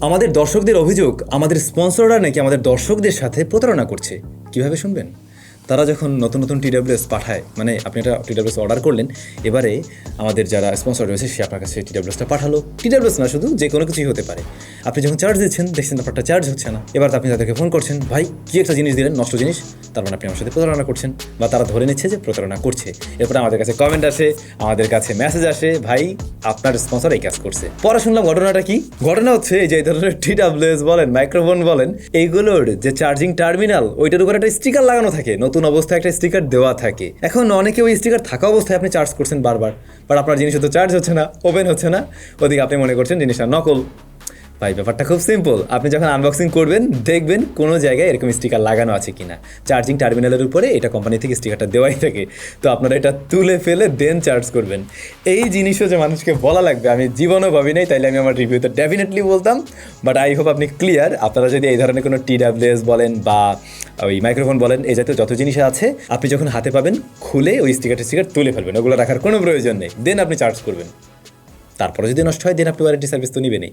আমাদের দর্শকদের অভিযোগ, আমাদের স্পন্সররা নাকি আমাদের দর্শকদের সাথে প্রতারণা করছে। কিভাবে শুনবেন? তারা যখন নতুন নতুন টিডাব্লিউএস পাঠায়, মানে আপনি একটা টিডাব্লিউএস অর্ডার করলেন, এবারে আমাদের যারা স্পন্সর রয়েছে সে আপনার কাছে টিডাব্লিউএসটা পাঠালো। টিডাব্লিউএস না, শুধু যে কোনো কিছুই হতে পারে। আপনি যখন চার্জ দিচ্ছেন দেখছেন আপনারটা চার্জ হচ্ছে না, এবার আপনি তাদেরকে ফোন করছেন, ভাই কী একটা জিনিস দিলেন, নষ্ট জিনিস, তার মানে আপনি আমার সাথে প্রতারণা করছেন, বা তারা ধরে নিচ্ছে যে প্রতারণা করছে। এরপরে আমাদের কাছে কমেন্ট আসে, আমাদের কাছে মেসেজ আসে, ভাই আপনার স্পন্সর এই কাজ করছে। পরে শুনলাম ঘটনাটা কি? ঘটনা হচ্ছে এই যে এই ধরনের টিডাব্লিউএস বলেন, মাইক্রোফোন বলেন, এইগুলোর যে চার্জিং টার্মিনাল ওইটার উপর একটা স্টিকার লাগানো থাকে, নতুন অবস্থায় একটা স্টিকার দেওয়া থাকে। এখন অনেকে ওই স্টিকার থাকা অবস্থায় আপনি চার্জ করছেন বারবার, বাট আপনার জিনিস তো চার্জ হচ্ছে না, ওপেন হচ্ছে না, ওদিকে আপনি মনে করছেন জিনিসটা নকল। ভাই ব্যাপারটা খুব সিম্পল। আপনি যখন আনবক্সিং করবেন দেখবেন কোনো জায়গায় এরকম স্টিকার লাগানো আছে কিনা। চার্জিং টার্মিনালের উপরে এটা কোম্পানি থেকে স্টিকারটা দেওয়াই থাকে, তো আপনারা এটা তুলে ফেলে দেন চার্জ করবেন। এই জিনিসও যে মানুষকে বলা লাগবে আমি জীবনও ভাবি নাই, তাইলে আমি আমার রিভিউতে ডেফিনেটলি বলতাম। বাট আই হোপ আপনি ক্লিয়ার। আপনারা যদি এই ধরনের কোনো টিডাব্লিউএস বলেন বা ওই মাইক্রোফোন বলেন, এই জাতীয় যত জিনিস আছে, আপনি যখন হাতে পাবেন খুলে ওই স্টিকার তুলে ফেলবেন, ওগুলো রাখার কোনো প্রয়োজন নেই, দেন আপনি চার্জ করবেন। তারপরে যদি নষ্ট হয় দেন আপনি ওয়ারেন্টি সার্ভিস তো নেবেনই।